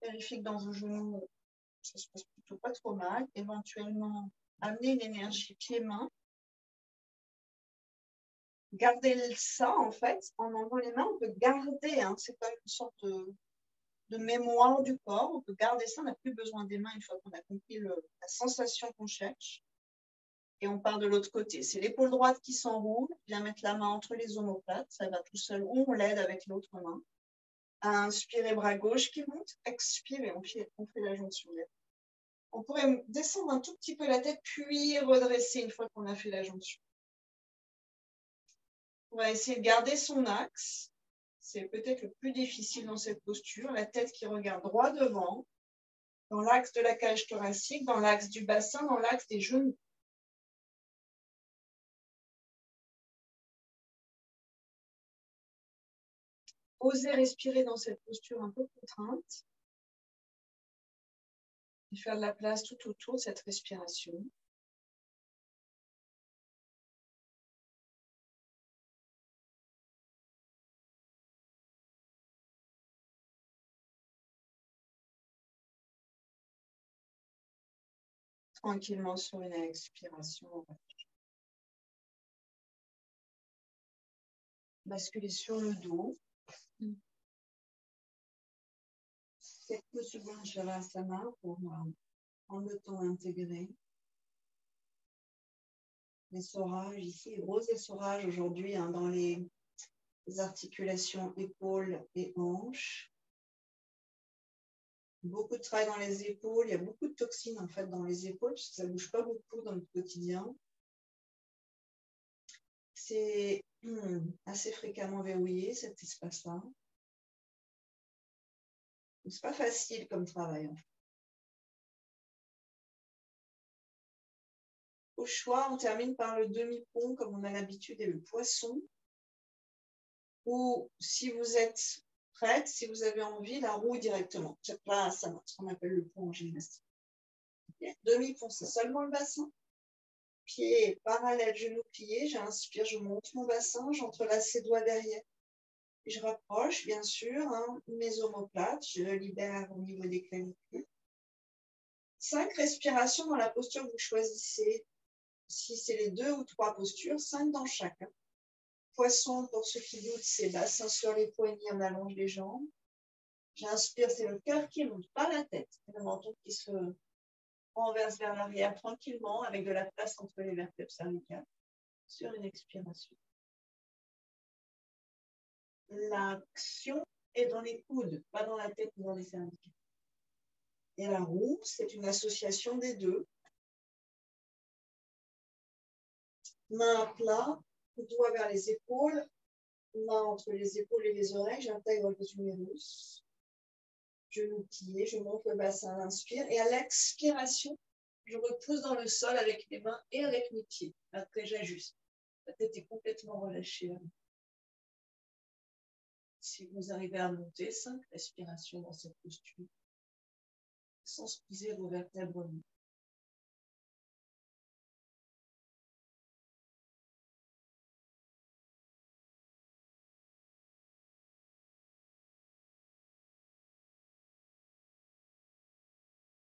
Vérifiez que dans vos genoux, ça se passe plutôt pas trop mal. Éventuellement, amenez une énergie pied-main. Gardez ça, en fait, en enlevant les mains, on peut garder, hein, c'est pas une sorte de mémoire du corps, on peut garder ça, on n'a plus besoin des mains une fois qu'on a compris la sensation qu'on cherche. Et on part de l'autre côté. C'est l'épaule droite qui s'enroule, bien mettre la main entre les omoplates, ça va tout seul, ou on l'aide avec l'autre main. Inspirez, bras gauche qui monte, expirez, on fait la jonction. On pourrait descendre un tout petit peu la tête, puis redresser une fois qu'on a fait la jonction. On va essayer de garder son axe. C'est peut-être le plus difficile dans cette posture. La tête qui regarde droit devant, dans l'axe de la cage thoracique, dans l'axe du bassin, dans l'axe des genoux. Osez respirer dans cette posture un peu contrainte. Et faire de la place tout autour de cette respiration. Tranquillement sur une expiration. Basculer sur le dos. Quelques secondes Shavasana pour prendre le temps d'intégrer. Essorage ici, gros essorage aujourd'hui hein, dans les articulations épaules et hanches. Beaucoup de travail dans les épaules. Il y a beaucoup de toxines en fait dans les épaules parce que ça ne bouge pas beaucoup dans notre quotidien. C'est assez fréquemment verrouillé cet espace-là. C'est pas facile comme travail. En fait. Au choix, on termine par le demi-pont comme on a l'habitude et le poisson. Ou si vous êtes prête, si vous avez envie, la roue directement. Là, ça marche, ce qu'on appelle le pont en gymnastique. Demi-pont, c'est seulement le bassin. Pied parallèle, genou plié. J'inspire, je monte mon bassin, j'entrelace les doigts derrière. Je rapproche, bien sûr, hein, mes omoplates. Je libère au niveau des clavicules. 5 respirations dans la posture que vous choisissez. Si c'est les 2 ou 3 postures, 5 dans chacun. Poisson, pour ceux qui doutent, c'est bassin sur les poignets, on allonge les jambes. J'inspire, c'est le cœur qui monte, pas la tête. C'est le menton qui se renverse vers l'arrière tranquillement, avec de la place entre les vertèbres cervicales. Sur une expiration. L'action est dans les coudes, pas dans la tête ou dans les cervicales. Et la roue, c'est une association des deux. Main à plat, doigt vers les épaules, main entre les épaules et les oreilles, j'intègre le humérus. Genou plié, je monte le bassin à l'inspire. Et à l'expiration, je repose dans le sol avec mes mains et avec mes pieds. Après, j'ajuste. La tête est complètement relâchée. Si vous arrivez à monter, 5 respirations dans cette posture, sans squeezer vos vertèbres.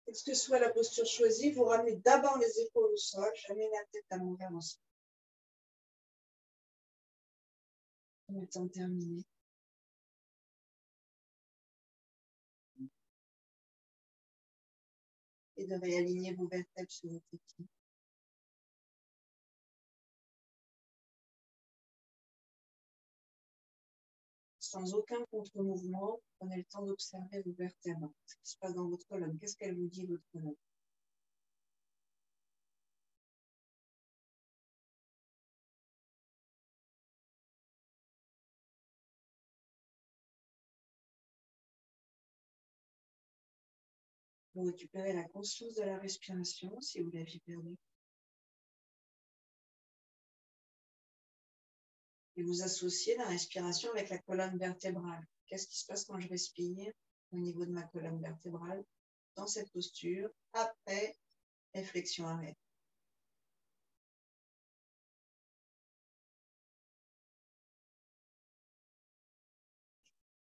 Quelle que soit la posture choisie, vous ramenez d'abord les épaules au sol, jamais la tête à l'envers au sol. En étant terminé. Et de réaligner vos vertèbres sur votre pied. Sans aucun contre-mouvement, prenez le temps d'observer vos vertèbres. Ce qui se passe dans votre colonne. Qu'est-ce qu'elle vous dit, votre colonne? Vous récupérez la conscience de la respiration si vous l'aviez perdue. Et vous associez la respiration avec la colonne vertébrale. Qu'est-ce qui se passe quand je respire au niveau de ma colonne vertébrale dans cette posture après réflexion arrêt?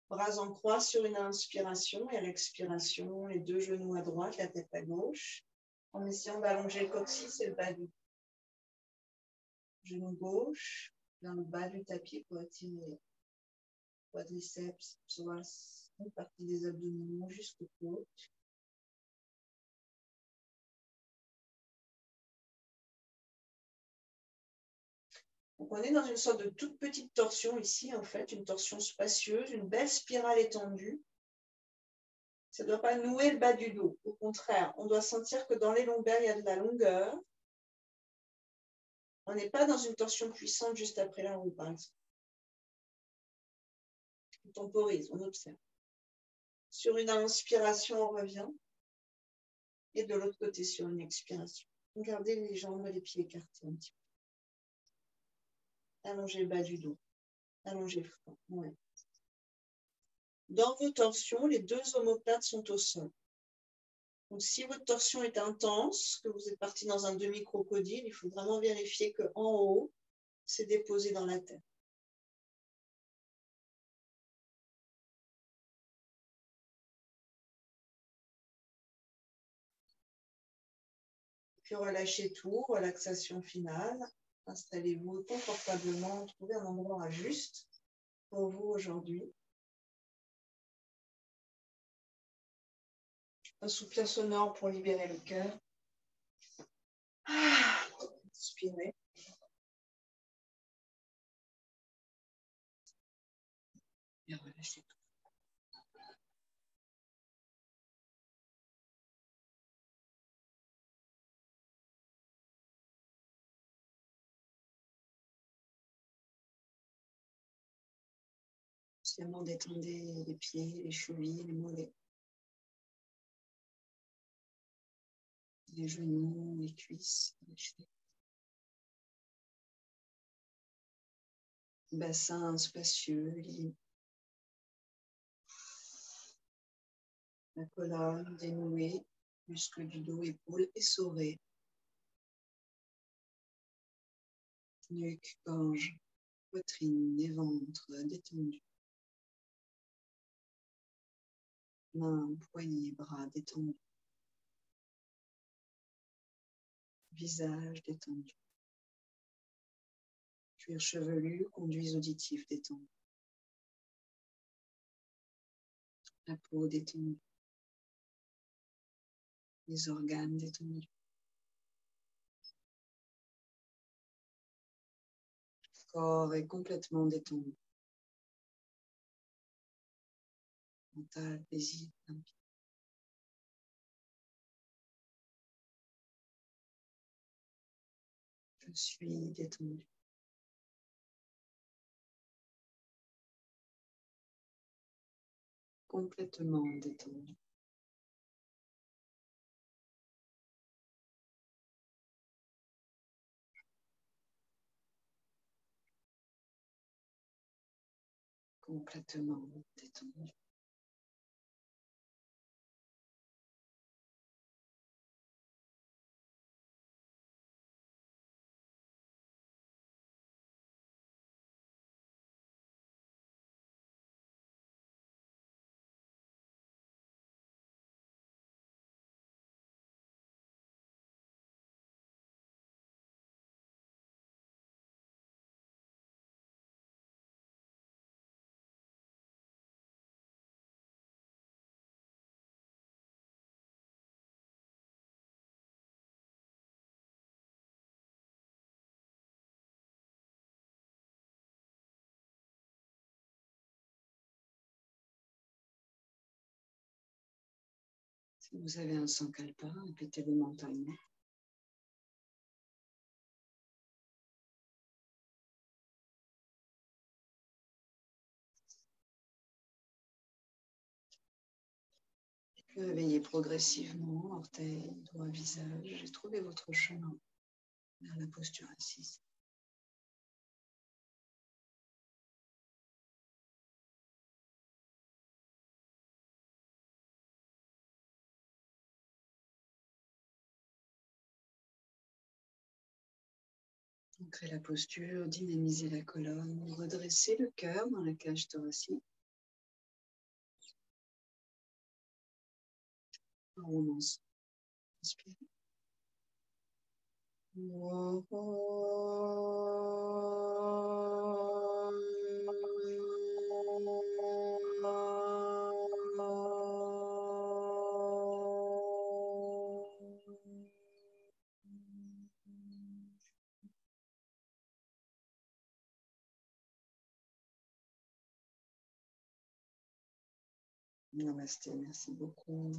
Bras en croix sur une inspiration et à l'expiration, les 2 genoux à droite, la tête à gauche, en essayant d'allonger le coccyx et le bas du genou gauche dans le bas du tapis pour attirer quadriceps, psoas, une partie des abdominaux jusqu'aux côtes. Donc on est dans une sorte de toute petite torsion ici, en fait, une torsion spacieuse, une belle spirale étendue. Ça ne doit pas nouer le bas du dos. Au contraire, on doit sentir que dans les lombaires, il y a de la longueur. On n'est pas dans une torsion puissante juste après la roue, par exemple. On temporise, on observe. Sur une inspiration, on revient. Et de l'autre côté, sur une expiration. Gardez les jambes et les pieds écartés un petit peu. Allongez le bas du dos. Allongez le front. Ouais. Dans vos torsions, les 2 omoplates sont au sol. Donc, si votre torsion est intense, que vous êtes parti dans un demi-crocodile, il faut vraiment vérifier qu'en haut, c'est déposé dans la tête. Puis relâchez tout, relaxation finale. Installez-vous confortablement, trouvez un endroit juste pour vous aujourd'hui. Un soupir sonore pour libérer le cœur. Inspirez. Et relâchez tout. Seulement détendez les pieds, les chevilles, les mollets, les genoux, les cuisses, les chevilles. Bassin spacieux, libre. La colonne dénouée, muscles du dos, épaules essorés. Nuque, gorge, poitrine et ventre détendus. Mains, poignets, bras détendus. Visage détendu. Cuir chevelu, conduits auditifs détendus. La peau détendue. Les organes détendus. Le corps est complètement détendu. Mental, paisible, limpide. Je suis détendu. Complètement détendu. Complètement détendu. Si vous avez un sankalpa, répétez-le mentalement. Et puis réveillez progressivement, orteils, doigts, visage, et trouvez votre chemin vers la posture assise. Ancrez la posture, dynamisez la colonne, redressez le cœur dans la cage thoracique. On lance. Inspirez. Namasté, merci beaucoup.